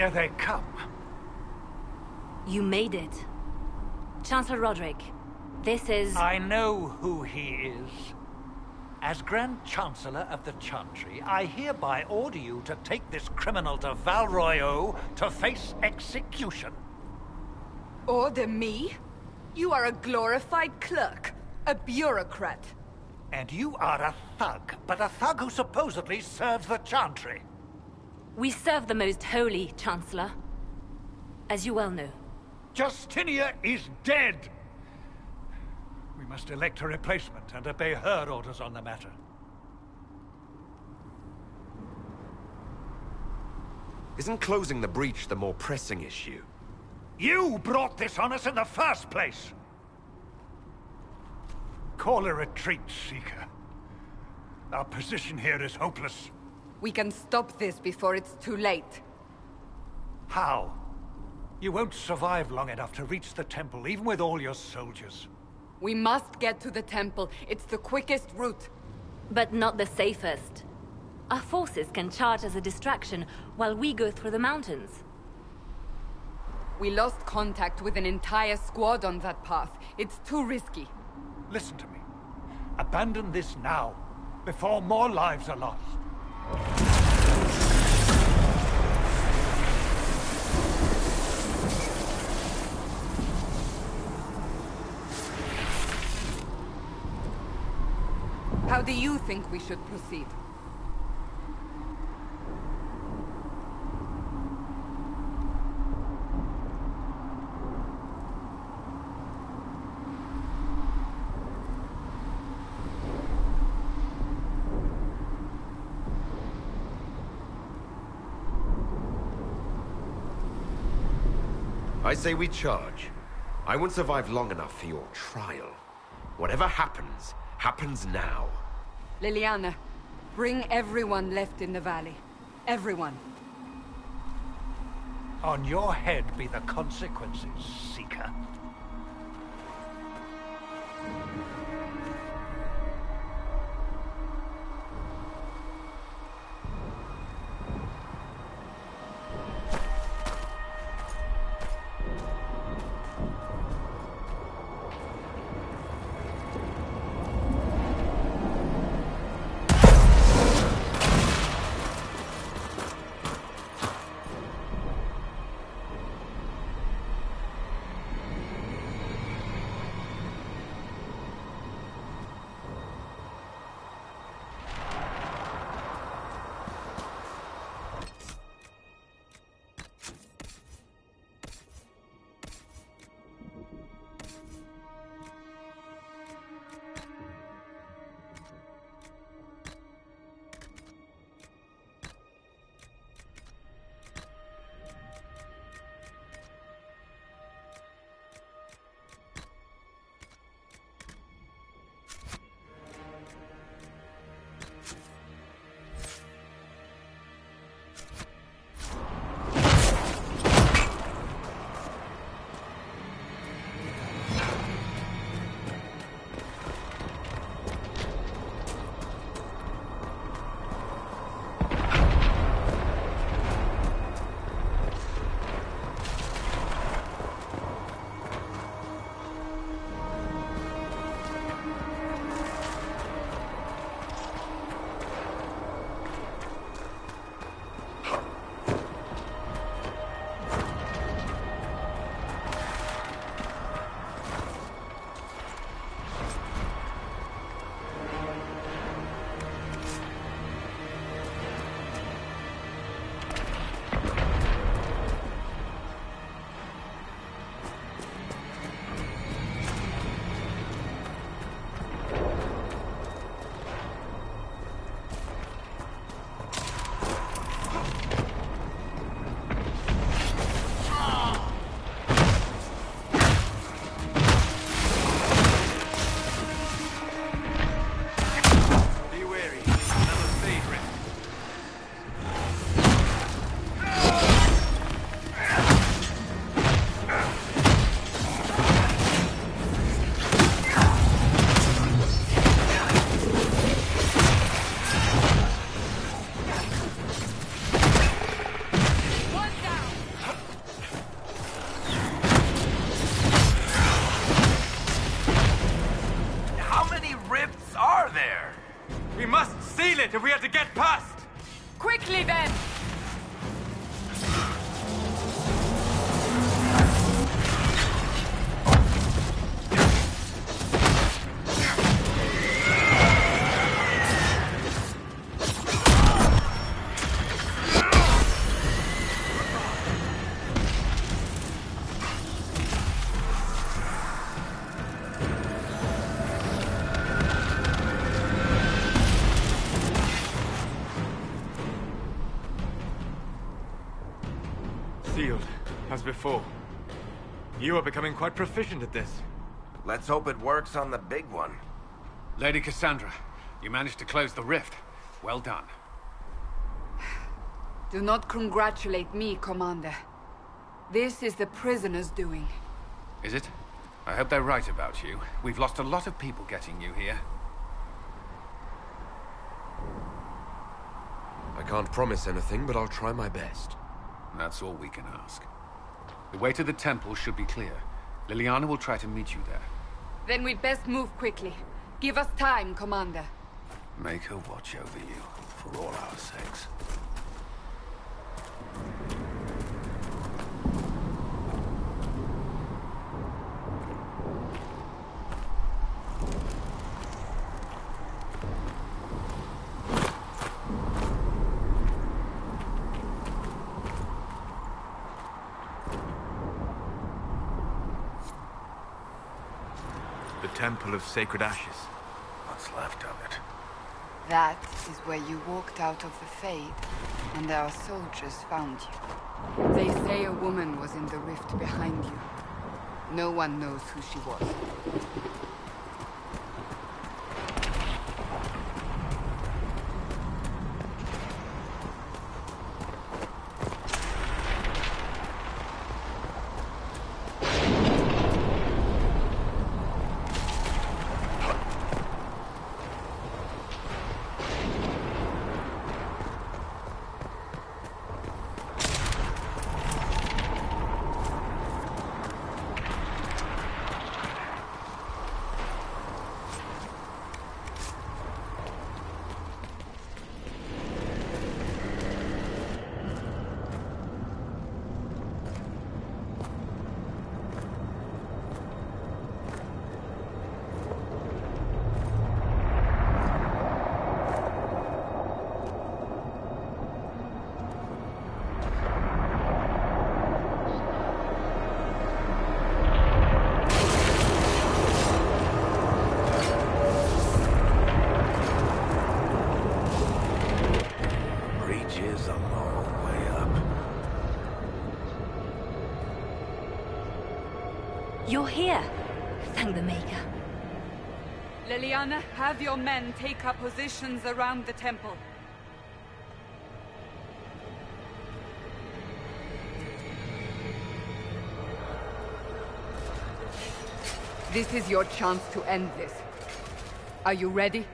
Here they come. You made it. Chancellor Roderick, this is... I know who he is. As Grand Chancellor of the Chantry, I hereby order you to take this criminal to Val Royeaux to face execution. Order me? You are a glorified clerk, a bureaucrat. And you are a thug, but a thug who supposedly serves the Chantry. We serve the most holy, Chancellor. As you well know. Justinia is dead! We must elect a replacement and obey her orders on the matter. Isn't closing the breach the more pressing issue? You brought this on us in the first place! Call a retreat, Seeker. Our position here is hopeless. We can stop this before it's too late. How? You won't survive long enough to reach the temple, even with all your soldiers. We must get to the temple. It's the quickest route. But not the safest. Our forces can charge as a distraction while we go through the mountains. We lost contact with an entire squad on that path. It's too risky. Listen to me. Abandon this now, before more lives are lost. How do you think we should proceed? I say we charge. I won't survive long enough for your trial. Whatever happens, happens now. Liliana, bring everyone left in the valley. Everyone. On your head be the consequences, Seeker. it if we had to get past! Quickly then! Sealed, as before. You are becoming quite proficient at this. Let's hope it works on the big one. Lady Cassandra, you managed to close the rift. Well done. Do not congratulate me, Commander. This is the prisoners' doing. Is it? I hope they're right about you. We've lost a lot of people getting you here. I can't promise anything, but I'll try my best. That's all we can ask. The way to the temple should be clear. Liliana will try to meet you there. Then we'd best move quickly. Give us time, Commander. Make her watch over you, for all our sakes. The Temple of Sacred Ashes. What's left of it? That is where you walked out of the Fade, and our soldiers found you. They say a woman was in the rift behind you. No one knows who she was. You're here. Thank the Maker. Liliana, have your men take up positions around the temple. This is your chance to end this. Are you ready?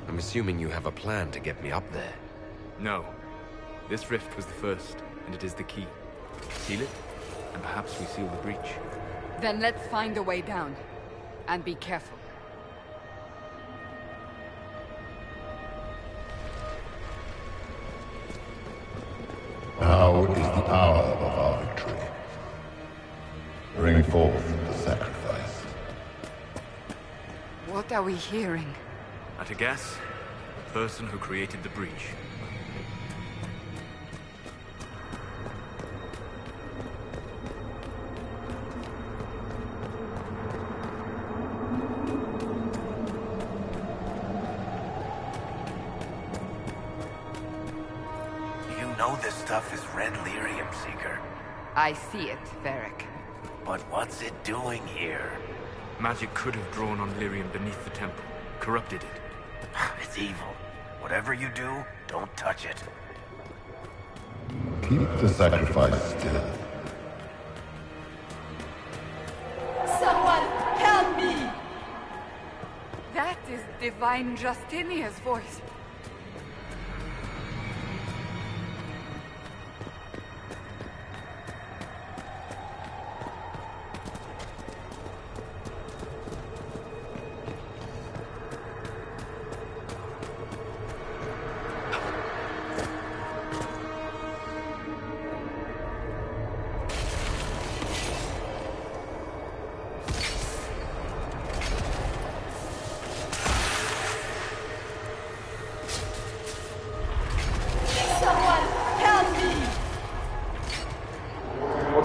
I'm assuming you have a plan to get me up there. No. This rift was the first, and it is the key. Seal it, and perhaps we seal the breach. Then let's find a way down. And be careful. Now is the hour of our victory. Bring forth the sacrifice. What are we hearing? At a guess, the person who created the breach. You know this stuff is red lyrium, Seeker. I see it, Varric. But what's it doing here? Magic could have drawn on lyrium beneath the temple, corrupted it. It's evil. Whatever you do, don't touch it. Keep the sacrifice still. Someone help me! That is Divine Justinia's voice.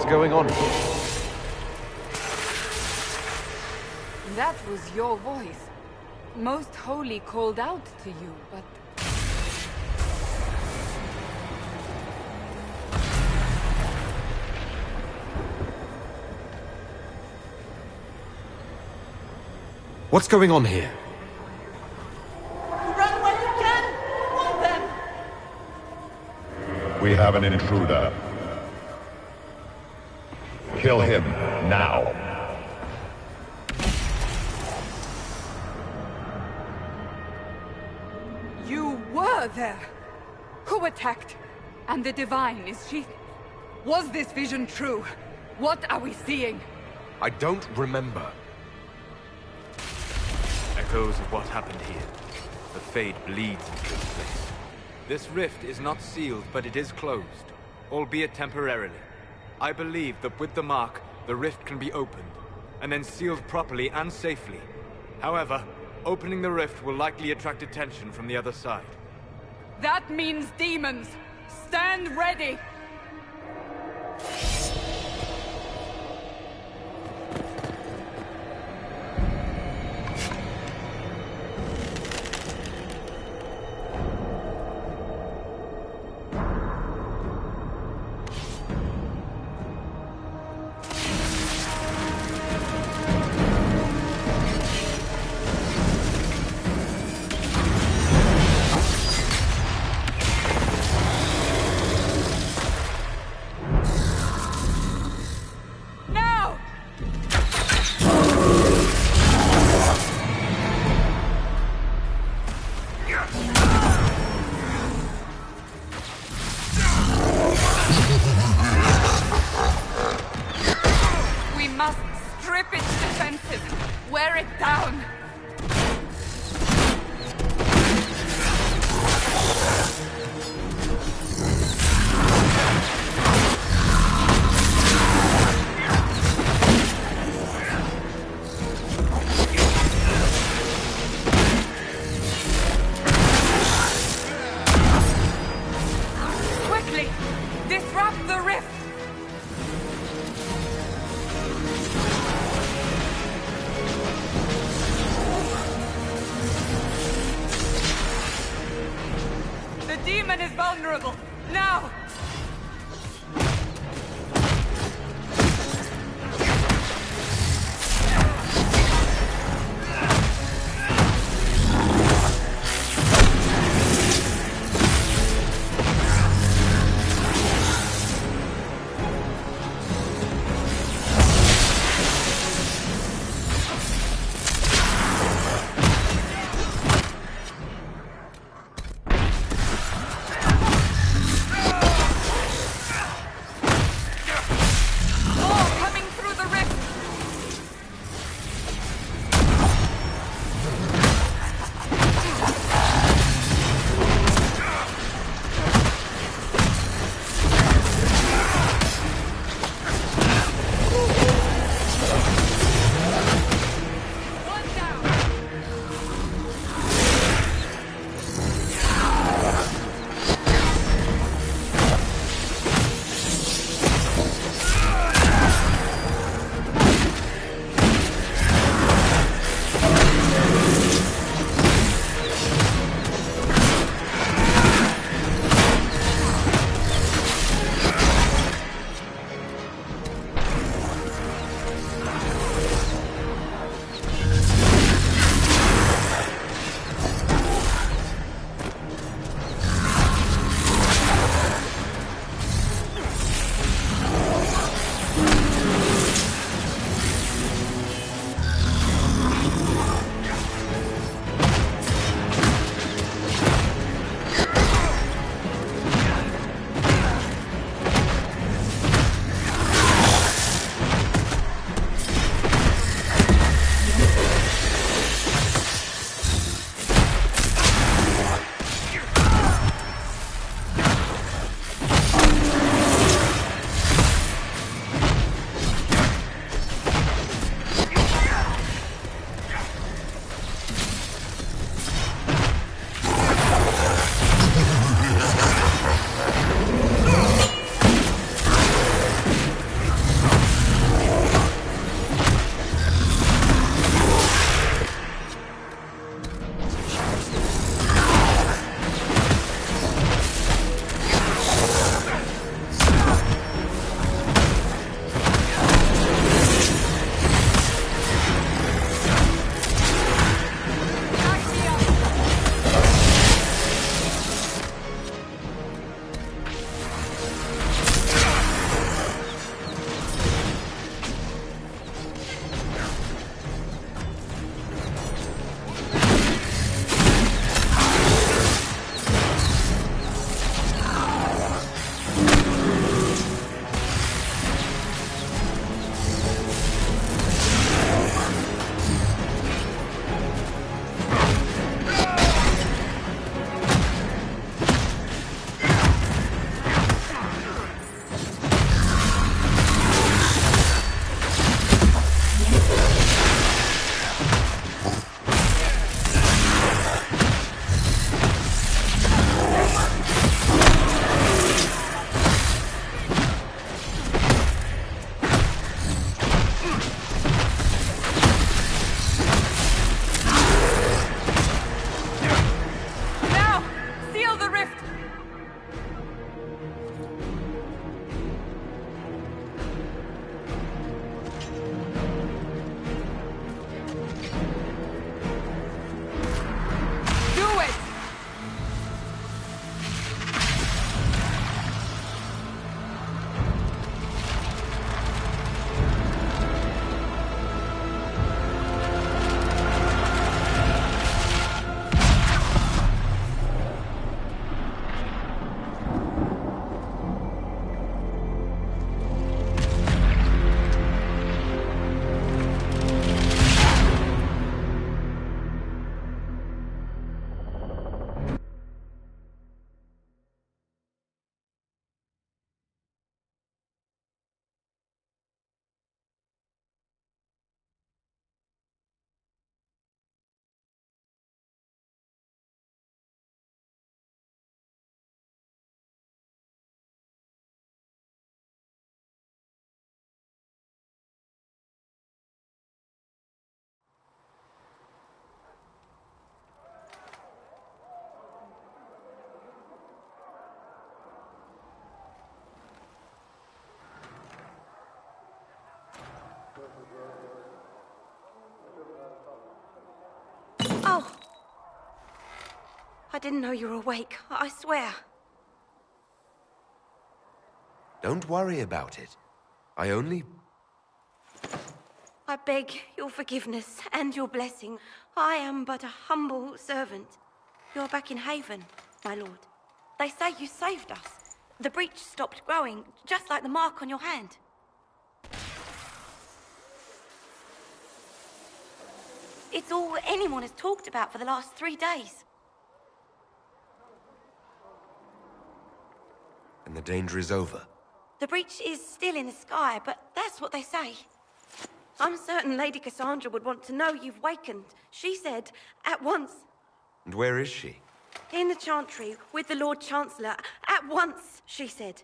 going on here? That was your voice. Most Holy called out to you, but... What's going on here? Run when you can! Hold them! We have an intruder. Kill him, now. You were there! Who attacked? And the Divine, is she... Was this vision true? What are we seeing? I don't remember. Echoes of what happened here. The Fade bleeds into this place. This rift is not sealed, but it is closed, albeit temporarily. I believe that with the mark, the rift can be opened, and then sealed properly and safely. However, opening the rift will likely attract attention from the other side. That means demons! Stand ready! Wear it down! Quickly! Disrupt the rift! The demon is vulnerable! Now! I didn't know you were awake. I swear. Don't worry about it. I beg your forgiveness and your blessing. I am but a humble servant. You're back in Haven, my lord. They say you saved us. The breach stopped growing, just like the mark on your hand. It's all anyone has talked about for the last 3 days. And the danger is over. The breach is still in the sky, but that's what they say. I'm certain Lady Cassandra would want to know you've wakened. She said, at once. And where is she? In the Chantry, with the Lord Chancellor. At once, she said.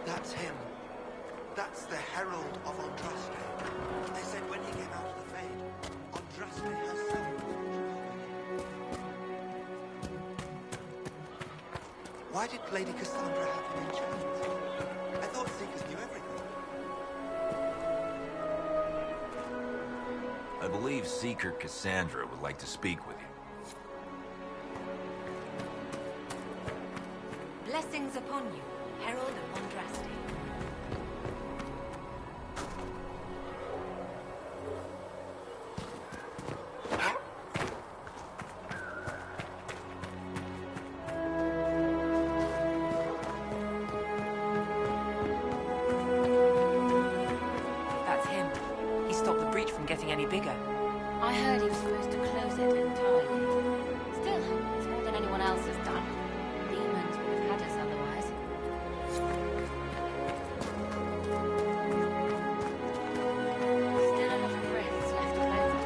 That's him. That's the Herald of Andraste. They said when he came out of the Fade, Andraste herself was in trouble. Why did Lady Cassandra have him in chains? I thought Seekers knew everything. I believe Seeker Cassandra would like to speak with you. Blessings upon you, Herald of Andraste. That's him. He stopped the breach from getting any bigger. I heard he was supposed to close it entirely. Still, it's more than anyone else has done. Demons would have had us otherwise. Still enough rifts left all over.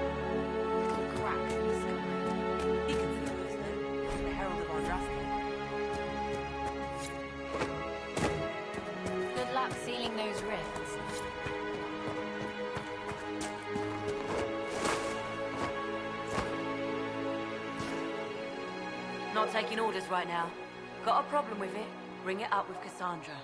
Little cracks in the sky. He can feel those, though. The Herald of Andraste. Good luck sealing those rifts. Not taking orders right now. Got a problem with it? Bring it up with Cassandra.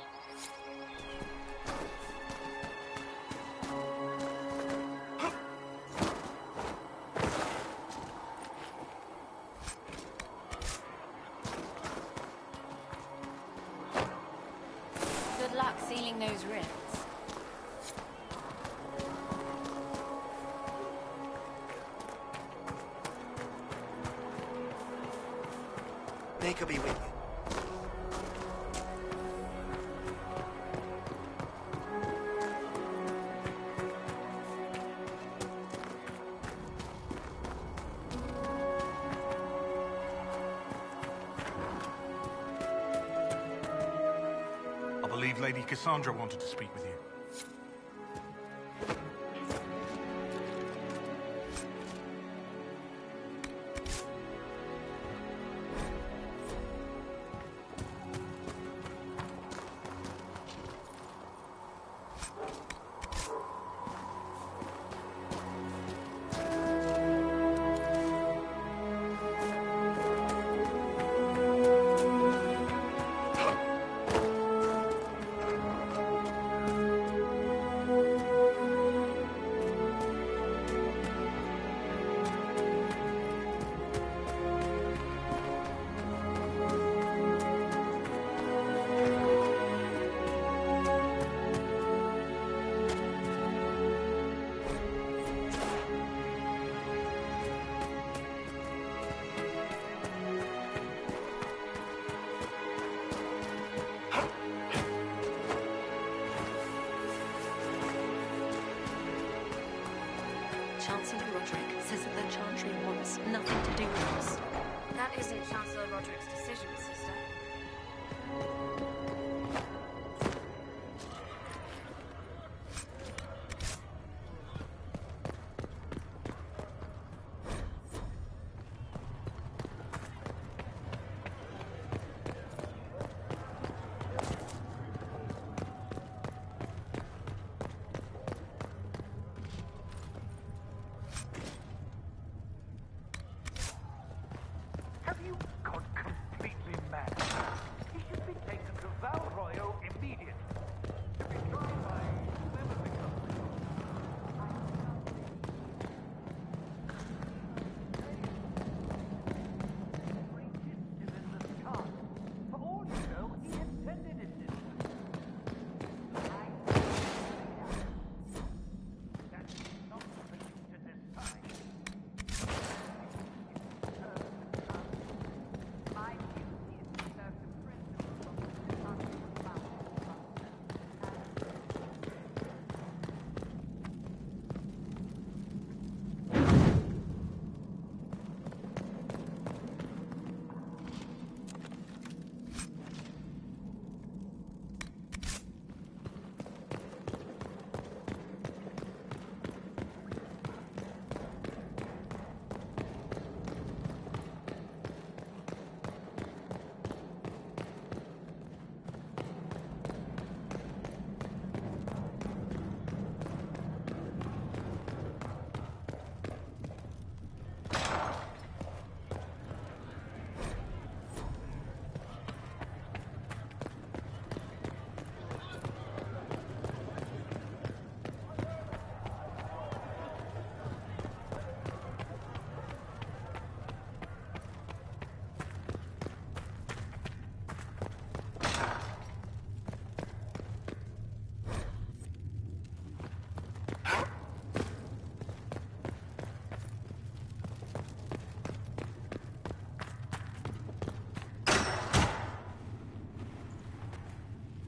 Good luck sealing those rifts. They could be with you. I believe Lady Cassandra wanted to speak with you. Chancellor Roderick says that the Chantry wants nothing to do with us. That isn't Chancellor Roderick's decision, sister. Have you gone completely mad? He should be taken to Val Royo immediately. To be tried by whoever becomes. Is in the sky. For all you know, he intended it this way. That's not predicted this time.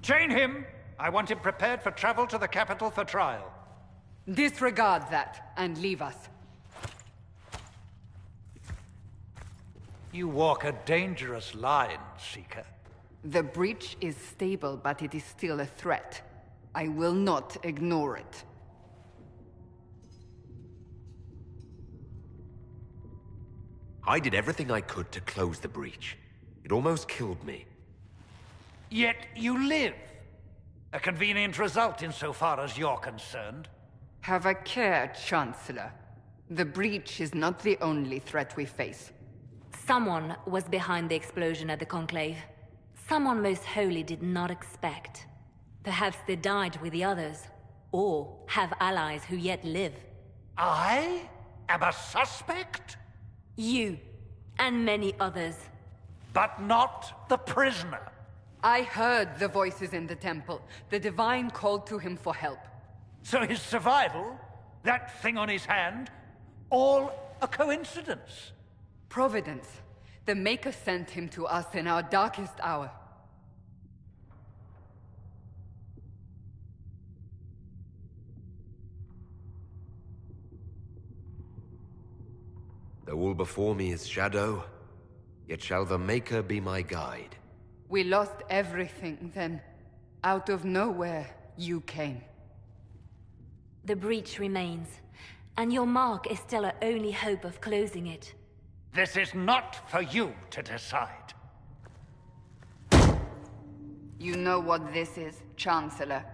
Chain him! I want him prepared for travel to the capital for trial. Disregard that, and leave us. You walk a dangerous line, Seeker. The breach is stable, but it is still a threat. I will not ignore it. I did everything I could to close the breach. It almost killed me. Yet you live. A convenient result insofar as you're concerned. Have a care, Chancellor. The breach is not the only threat we face. Someone was behind the explosion at the Conclave. Someone Most Holy did not expect. Perhaps they died with the others, or have allies who yet live. I am a suspect? You, and many others. But not the prisoner. I heard the voices in the temple. The Divine called to him for help. So his survival, that thing on his hand, all a coincidence? Providence. The Maker sent him to us in our darkest hour. Though all before me is shadow, yet shall the Maker be my guide. We lost everything then. Out of nowhere, you came. The breach remains, and your mark is still our only hope of closing it. This is not for you to decide. You know what this is, Chancellor.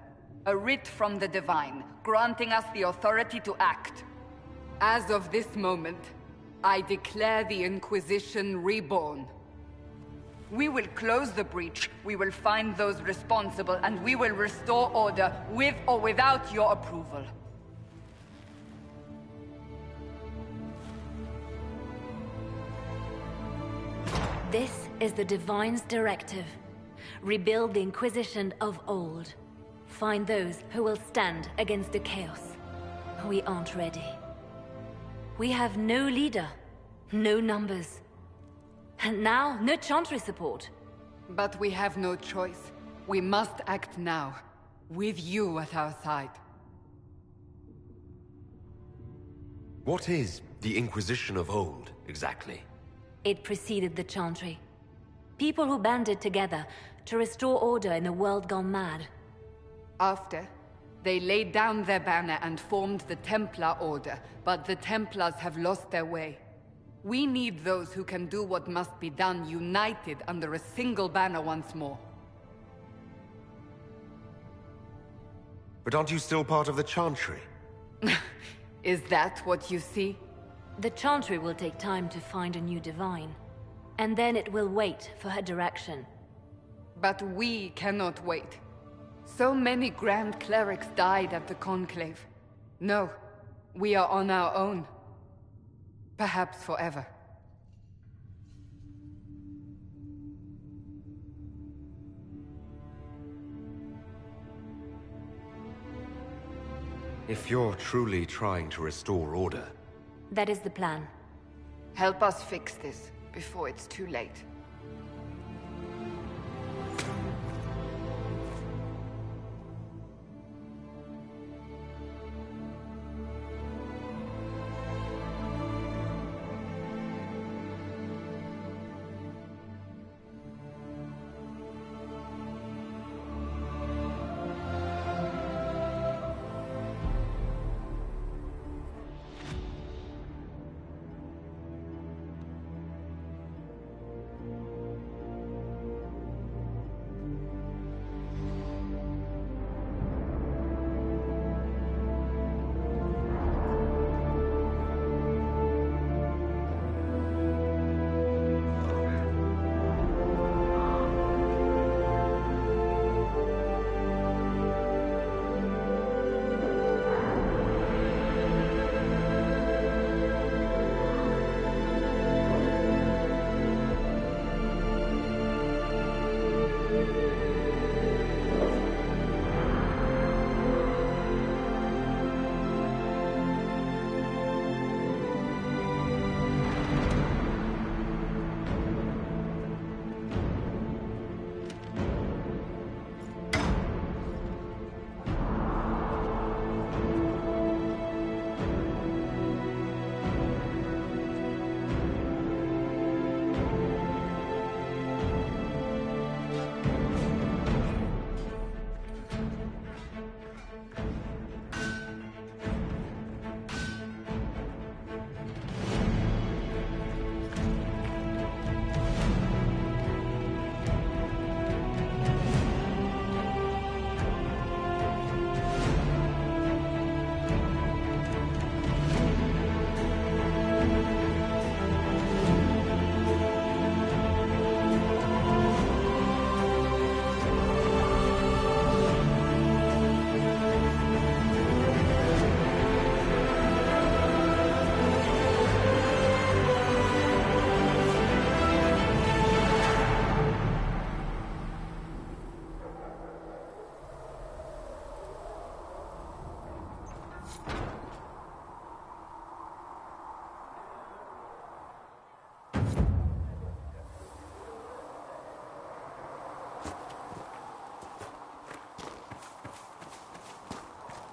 A writ from the Divine, granting us the authority to act. As of this moment, I declare the Inquisition reborn. We will close the breach, we will find those responsible, and we will restore order, with or without your approval. This is the Divine's directive. Rebuild the Inquisition of old. Find those who will stand against the chaos. We aren't ready. We have no leader, no numbers. And now, no Chantry support. But we have no choice. We must act now, with you at our side. What is the Inquisition of old, exactly? It preceded the Chantry. People who banded together to restore order in a world gone mad. After, they laid down their banner and formed the Templar Order, but the Templars have lost their way. We need those who can do what must be done, united under a single banner once more. But aren't you still part of the Chantry? Is that what you see? The Chantry will take time to find a new divine. And then it will wait for her direction. But we cannot wait. So many Grand Clerics died at the Conclave. No, we are on our own. Perhaps forever. If you're truly trying to restore order... That is the plan. Help us fix this, before it's too late.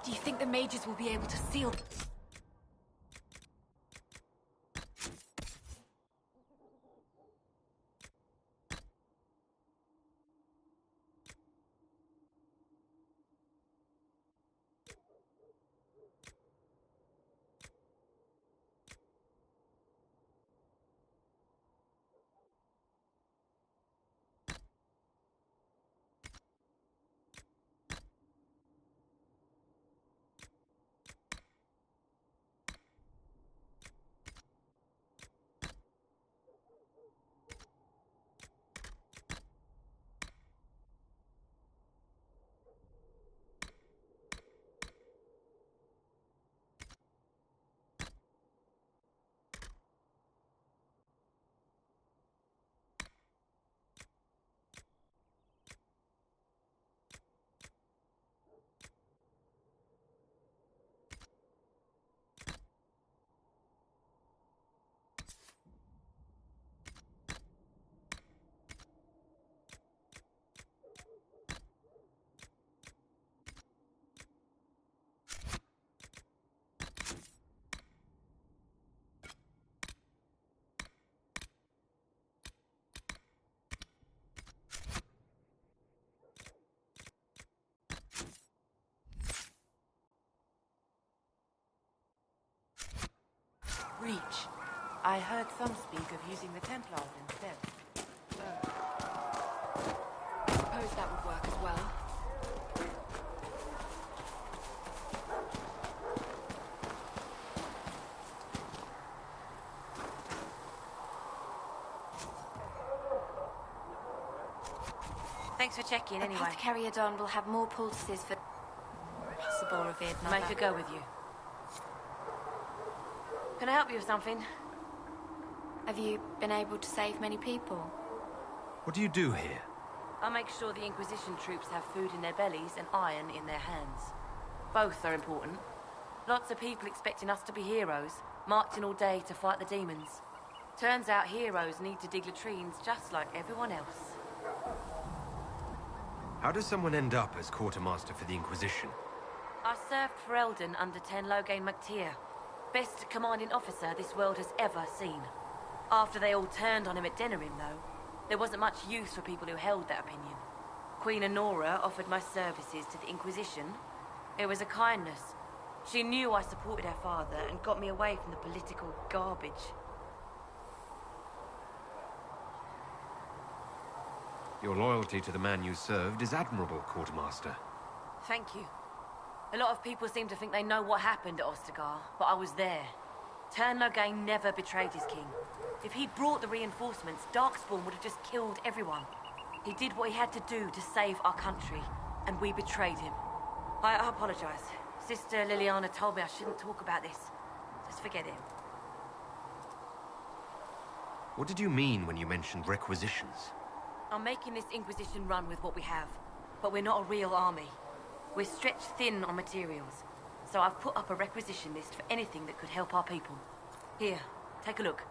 Do you think the mages will be able to seal... I heard some speak of using the Templars instead. I suppose that would work as well. Thanks for checking, anyway. Apothecary Adon will have more poultices for possible revered mother. Make her go with you. Can I help you with something? Have you been able to save many people? What do you do here? I make sure the Inquisition troops have food in their bellies and iron in their hands. Both are important. Lots of people expecting us to be heroes, marching all day to fight the demons. Turns out heroes need to dig latrines just like everyone else. How does someone end up as quartermaster for the Inquisition? I served for Eldon under 10 Logain MacTier. Best commanding officer this world has ever seen. After they all turned on him at Denerim, though, there wasn't much use for people who held that opinion. Queen Honora offered my services to the Inquisition. It was a kindness. She knew I supported her father and got me away from the political garbage. Your loyalty to the man you served is admirable, quartermaster. Thank you. A lot of people seem to think they know what happened at Ostagar, but I was there. Tern Logain never betrayed his king. If he'd brought the reinforcements, Darkspawn would have just killed everyone. He did what he had to do to save our country, and we betrayed him. I apologize. Sister Liliana told me I shouldn't talk about this. Just forget it. What did you mean when you mentioned requisitions? I'm making this Inquisition run with what we have, but we're not a real army. We're stretched thin on materials, so I've put up a requisition list for anything that could help our people. Here, take a look.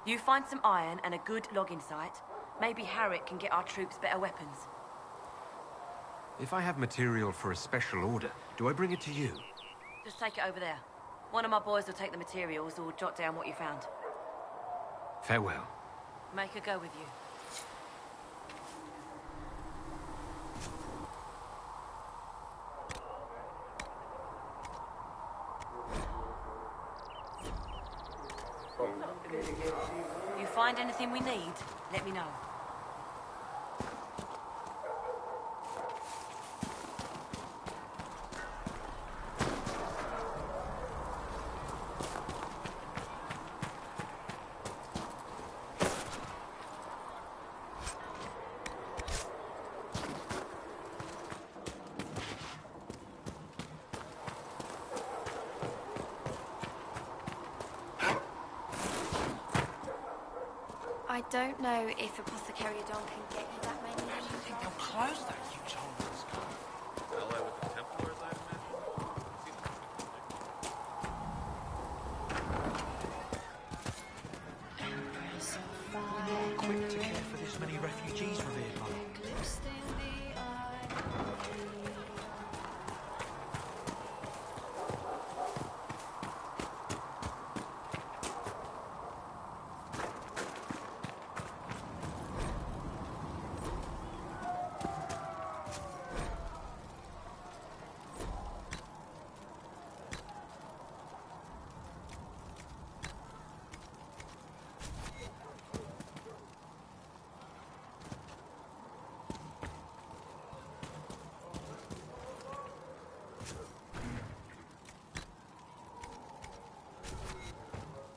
You find some iron and a good logging site, maybe Harriet can get our troops better weapons. If I have material for a special order, do I bring it to you? Just take it over there. One of my boys will take the materials or jot down what you found. Farewell. Make her go with you. You find anything we need, let me know. I don't know if Apothecary Adon can get you that many. How do you think they'll close that huge hole in the sky? Ally with the Templars, I imagine. You're not equipped to care for this many refugees, revered mother.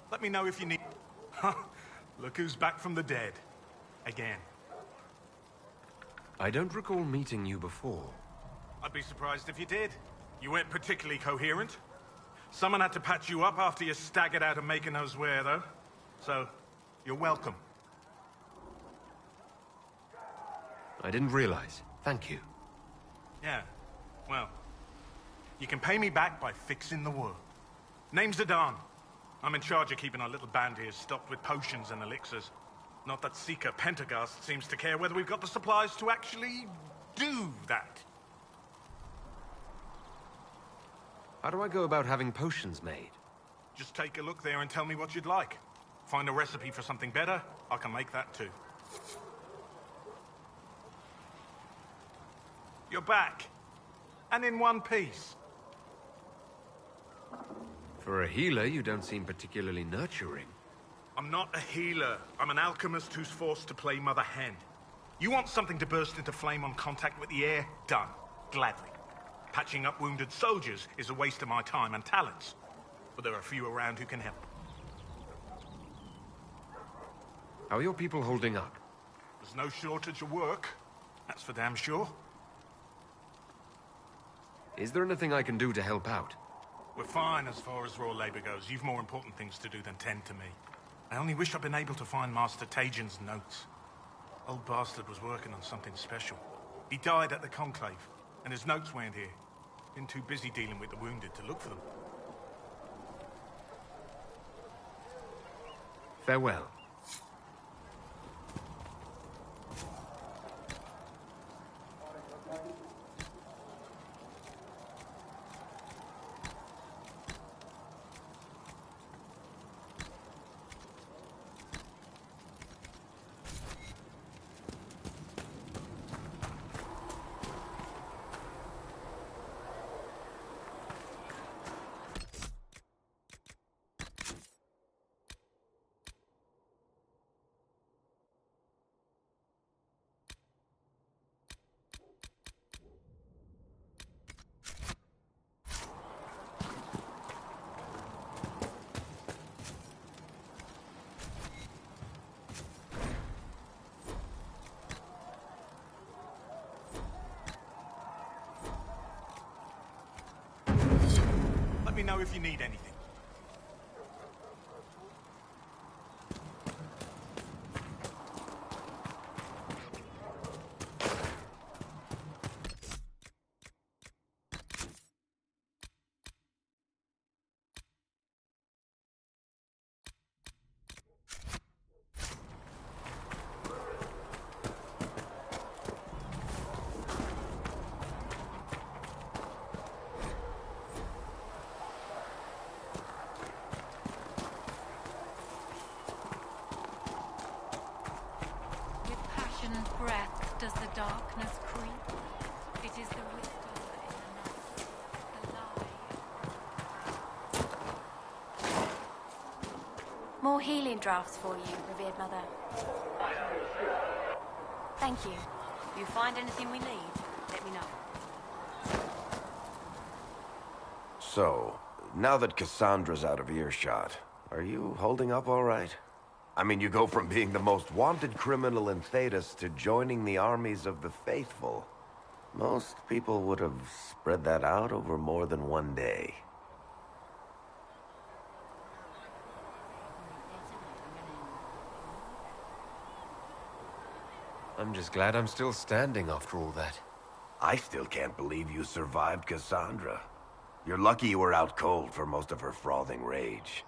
Let me know if you need... Look who's back from the dead. Again. I don't recall meeting you before. I'd be surprised if you did. You weren't particularly coherent. Someone had to patch you up after you staggered out of making us wear, though. So, you're welcome. I didn't realize. Thank you. Yeah, well, you can pay me back by fixing the wound. Name's Adon. I'm in charge of keeping our little band here stocked with potions and elixirs. Not that Seeker Pentagast seems to care whether we've got the supplies to actually do that. How do I go about having potions made? Just take a look there and tell me what you'd like. Find a recipe for something better, I can make that too. You're back. And in one piece. For a healer, you don't seem particularly nurturing. I'm not a healer. I'm an alchemist who's forced to play Mother Hen. You want something to burst into flame on contact with the air? Done. Gladly. Patching up wounded soldiers is a waste of my time and talents. But there are a few around who can help. How are your people holding up? There's no shortage of work. That's for damn sure. Is there anything I can do to help out? We're fine as far as raw labor goes. You've more important things to do than tend to me. I only wish I'd been able to find Master Tajin's notes. Old bastard was working on something special. He died at the Conclave, and his notes weren't here. Been too busy dealing with the wounded to look for them. Farewell. Let me know if you need anything. Breath does the darkness creep. It is the whisper in the night, the lie. More healing drafts for you, revered mother. Thank you. You find anything we need, let me know. So, now that Cassandra's out of earshot, are you holding up all right? I mean, you go from being the most wanted criminal in Thedas to joining the armies of the faithful. Most people would have spread that out over more than one day. I'm just glad I'm still standing after all that. I still can't believe you survived Cassandra. You're lucky you were out cold for most of her frothing rage.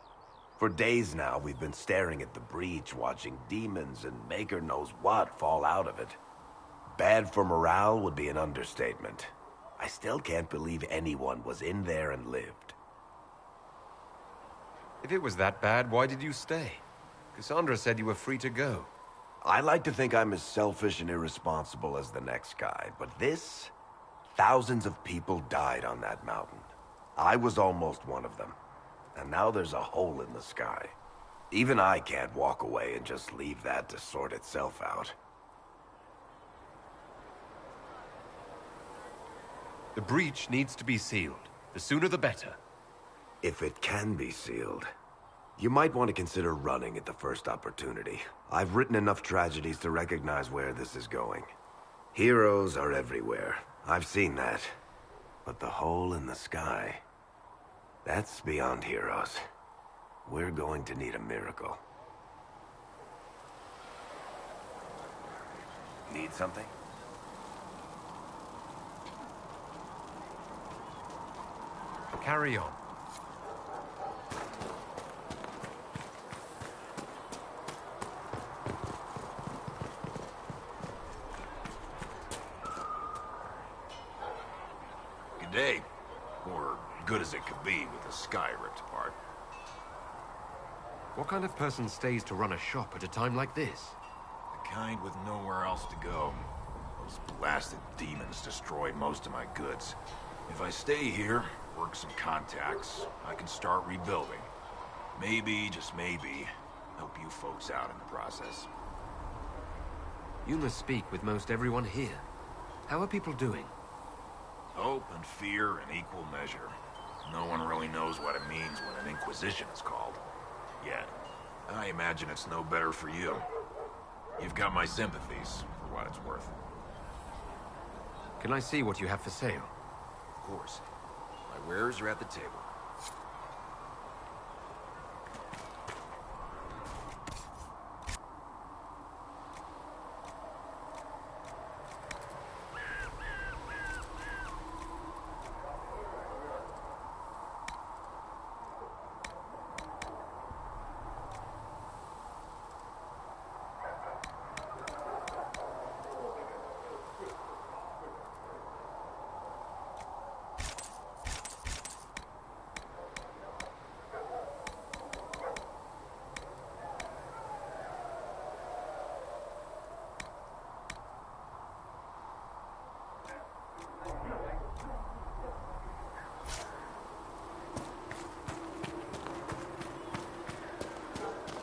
For days now, we've been staring at the breach, watching demons and maker knows what fall out of it. Bad for morale would be an understatement. I still can't believe anyone was in there and lived. If it was that bad, why did you stay? Cassandra said you were free to go. I like to think I'm as selfish and irresponsible as the next guy, but this... Thousands of people died on that mountain. I was almost one of them. And now there's a hole in the sky. Even I can't walk away and just leave that to sort itself out. The breach needs to be sealed. The sooner the better. If it can be sealed, you might want to consider running at the first opportunity. I've written enough tragedies to recognize where this is going. Heroes are everywhere. I've seen that. But the hole in the sky... that's beyond heroes. We're going to need a miracle. Need something? Carry on. Good day. Or good as it could be with the sky ripped apart. What kind of person stays to run a shop at a time like this? The kind with nowhere else to go. Those blasted demons destroyed most of my goods. If I stay here, work some contacts, I can start rebuilding. Maybe, just maybe, Help you folks out in the process. You must speak with most everyone here. How are people doing? Hope and fear in equal measure. No one really knows what it means when an Inquisition is called. Yet. I imagine it's no better for you. You've got my sympathies, for what it's worth. Can I see what you have for sale? Of course. My wares are at the table.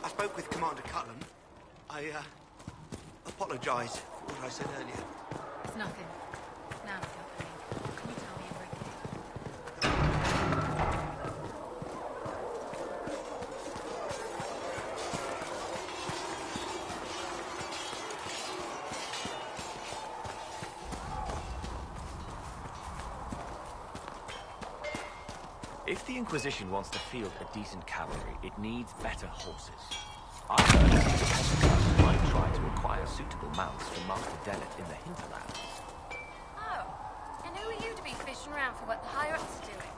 I spoke with Commander Cullen. I apologize for what I said earlier. It's nothing. Now it's happening. Can you tell me everything? If the Inquisition wants to field a decent cavalry, it needs better horses. I heard that the peasants might try to acquire suitable mounts from Master Dennett in the hinterlands. Oh, and who are you to be fishing around for what the higher-ups are doing?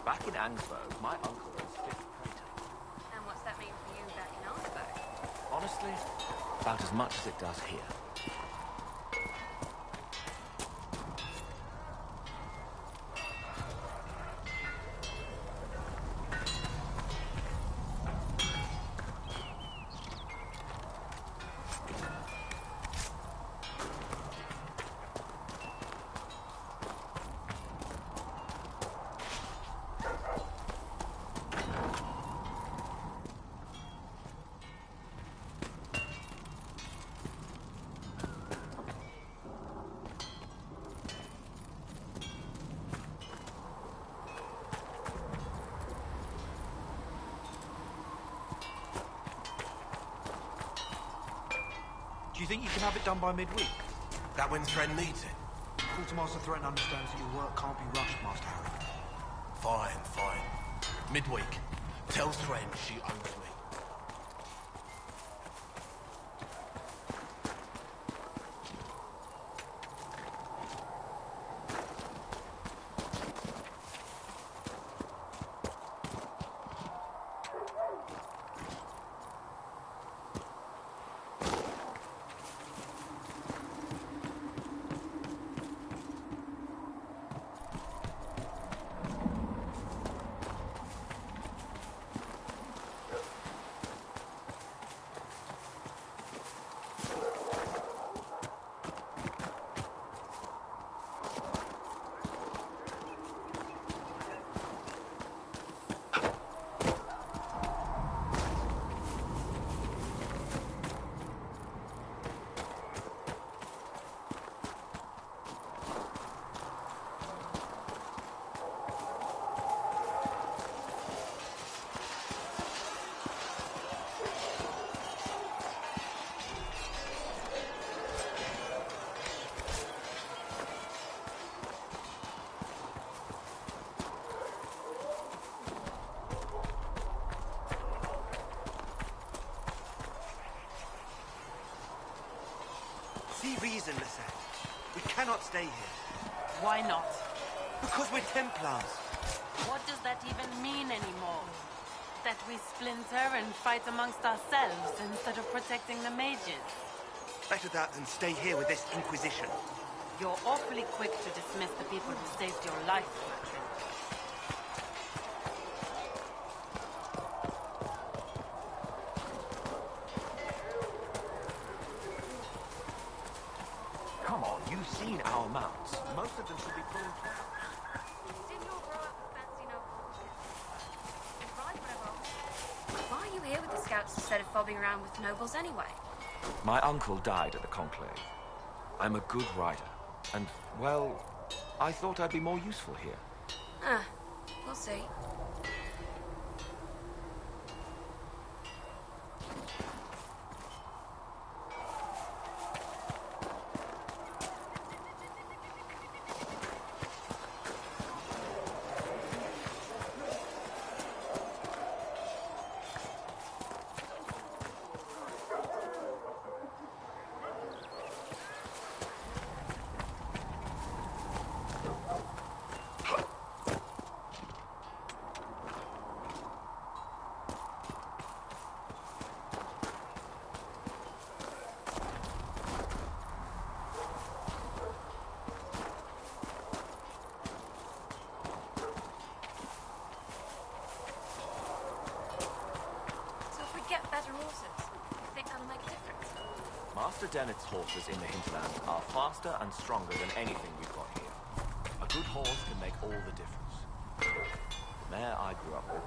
Back in Angsburg, my uncle was 5th Praetor. And what's that mean for you back in Augsburg? Honestly, about as much as it does here. Do you think you can have it done by midweek? That when Thren needs it. Quartermaster Thren understands that your work can't be rushed, Master Harry. Fine, fine. Midweek. Tell Thren she owes me. See reason, Lissette. We cannot stay here. Why not? Because we're Templars. What does that even mean anymore? That we splinter and fight amongst ourselves instead of protecting the mages? Better that than stay here with this Inquisition. You're awfully quick to dismiss the people who saved your life, Matrin. Come on, you've seen our mounts. Most of them should be pulling down. Didn't you all grow up with fancy no bullshit? Right, whatever. Why are you here with the scouts instead of fobbing around with nobles anyway? My uncle died at the Conclave. I'm a good rider, and, well, I thought I'd be more useful here. We'll see. Master Dennett's horses in the hinterlands are faster and stronger than anything we've got here. A good horse can make all the difference. The mare I grew up with.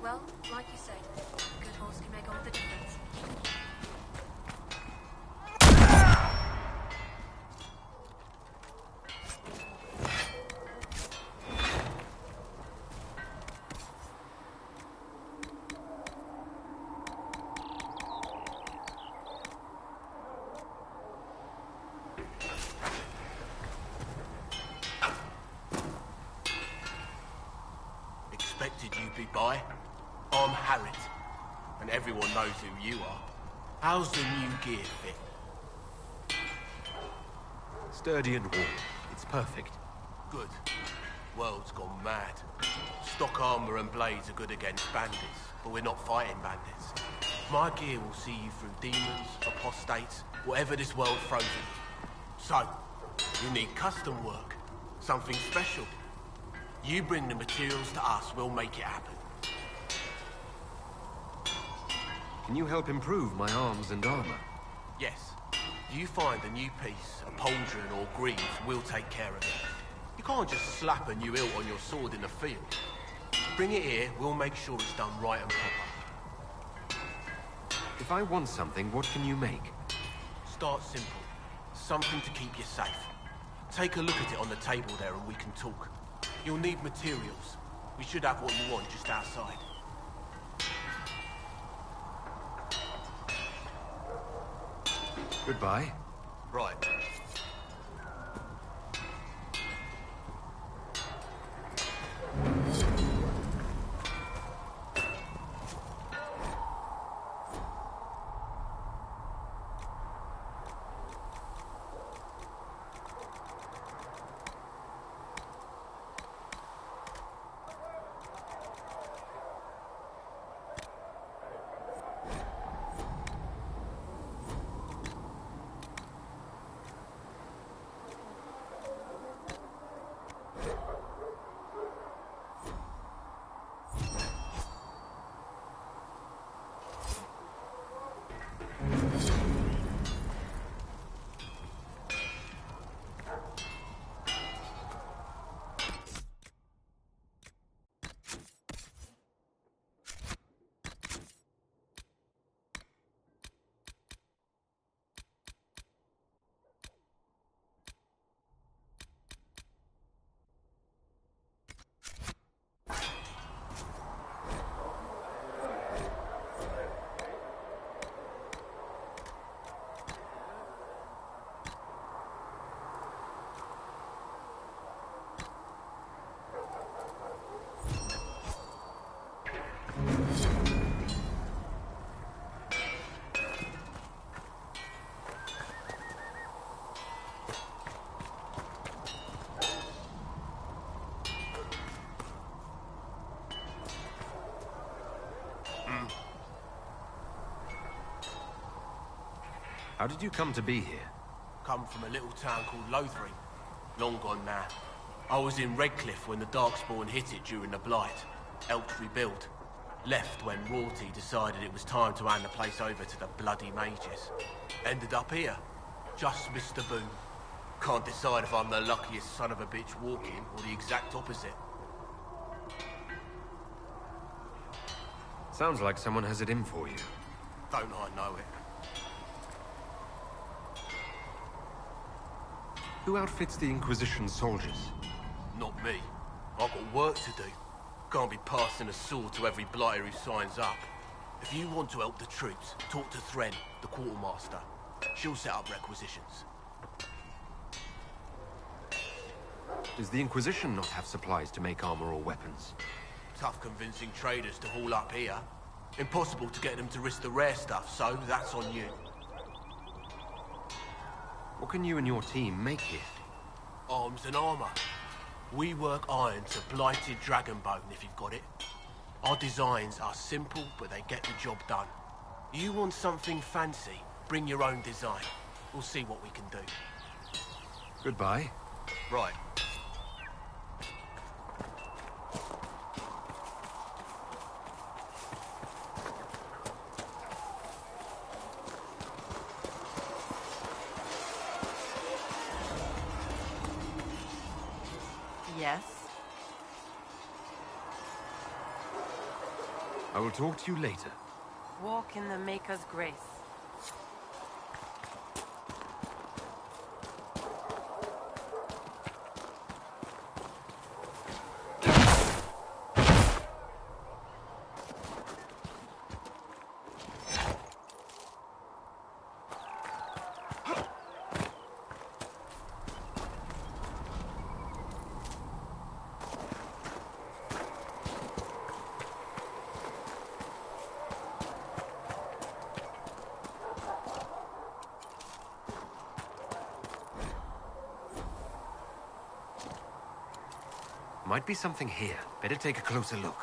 Well, like you say, a good horse can make all the difference. Expected you'd be by. I'm Harriet, and everyone knows who you are. How's the new gear fit? Sturdy and warm. It's perfect. Good. World's gone mad. Stock armor and blades are good against bandits, but we're not fighting bandits. My gear will see you through demons, apostates, whatever this world throws at you. So, you need custom work. Something special. You bring the materials to us, we'll make it happen. Can you help improve my arms and armor? Yes. You find a new piece, a pauldron or greaves, we'll take care of it. You can't just slap a new hilt on your sword in the field. Bring it here, we'll make sure it's done right and proper. If I want something, what can you make? Start simple. Something to keep you safe. Take a look at it on the table there and we can talk. You'll need materials. We should have what you want just outside. Goodbye. Right. How did you come to be here? Come from a little town called Lothring. Long gone now. I was in Redcliffe when the Darkspawn hit it during the Blight. Helped rebuild. Left when Rorty decided it was time to hand the place over to the bloody mages. Ended up here. Just missed the boom. Can't decide if I'm the luckiest son of a bitch walking or the exact opposite. Sounds like someone has it in for you. Don't I know it? Who outfits the Inquisition soldiers? Not me. I've got work to do. Can't be passing a sword to every blighter who signs up. If you want to help the troops, talk to Thren, the quartermaster. She'll set up requisitions. Does the Inquisition not have supplies to make armor or weapons? Tough convincing traders to haul up here. Impossible to get them to risk the rare stuff, so that's on you. What can you and your team make here? Arms and armor. We work iron to blighted dragonbone, if you've got it. Our designs are simple, but they get the job done. You want something fancy, bring your own design. We'll see what we can do. Goodbye. Right. Yes? I will talk to you later. Walk in the Maker's grace. Might be something here. Better take a closer look.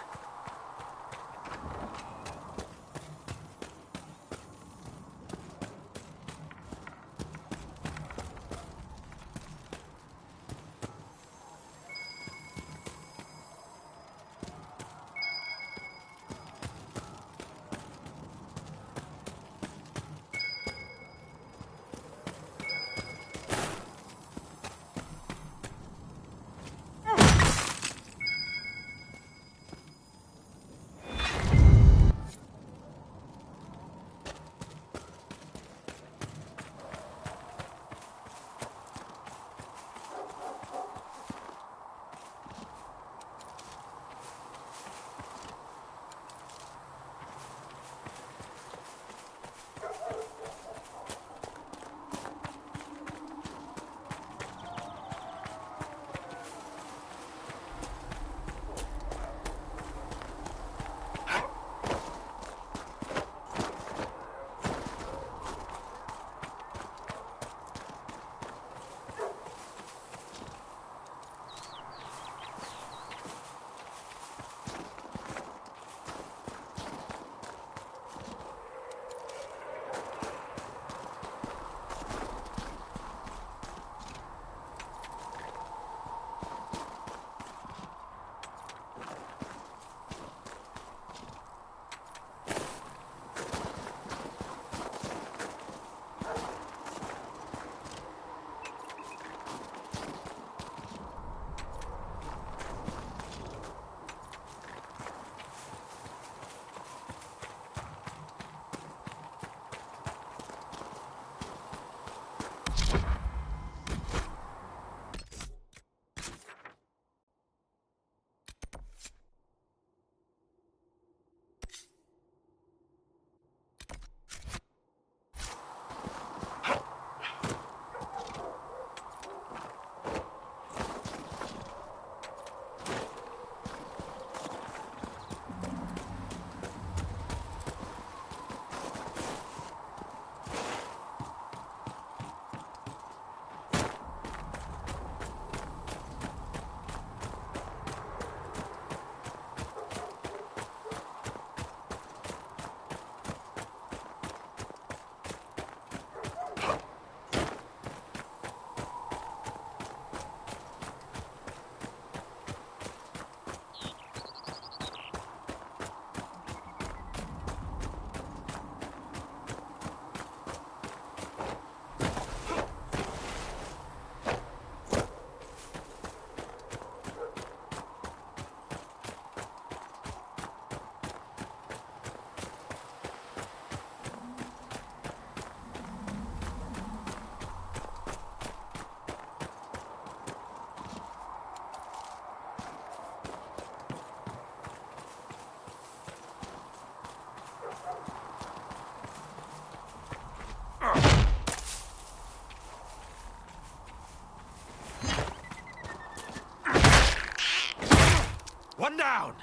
One down!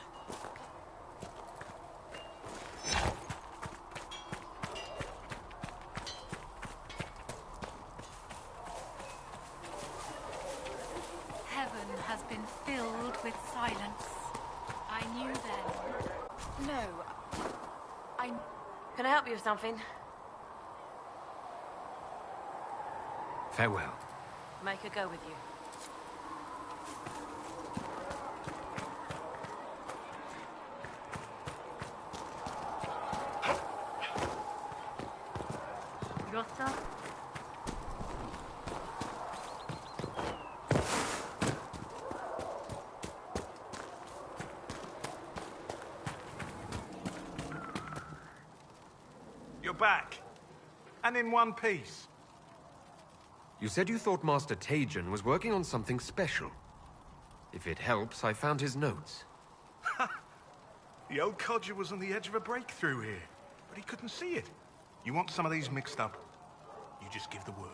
Heaven has been filled with silence. I knew then. No. Can I help you with something? Farewell. Make her go with you. Rosa? You're back. And in one piece. You said you thought Master Tajan was working on something special. If it helps, I found his notes. The old codger was on the edge of a breakthrough here, but he couldn't see it. You want some of these mixed up? You just give the word.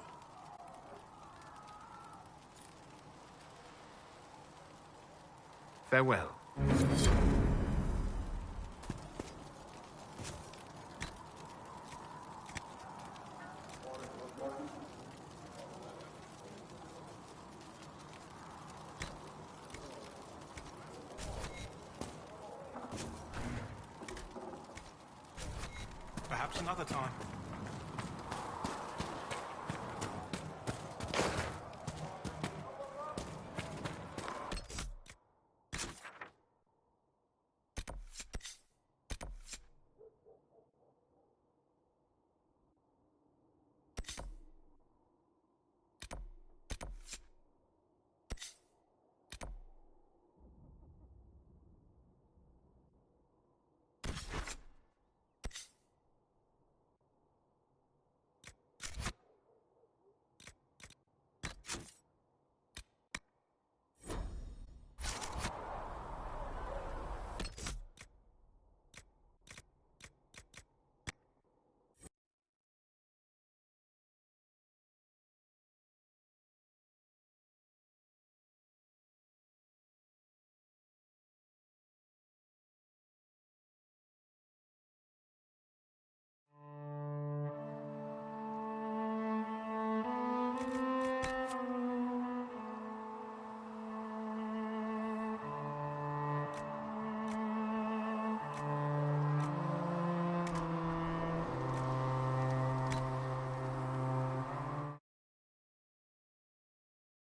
Farewell. Perhaps another time.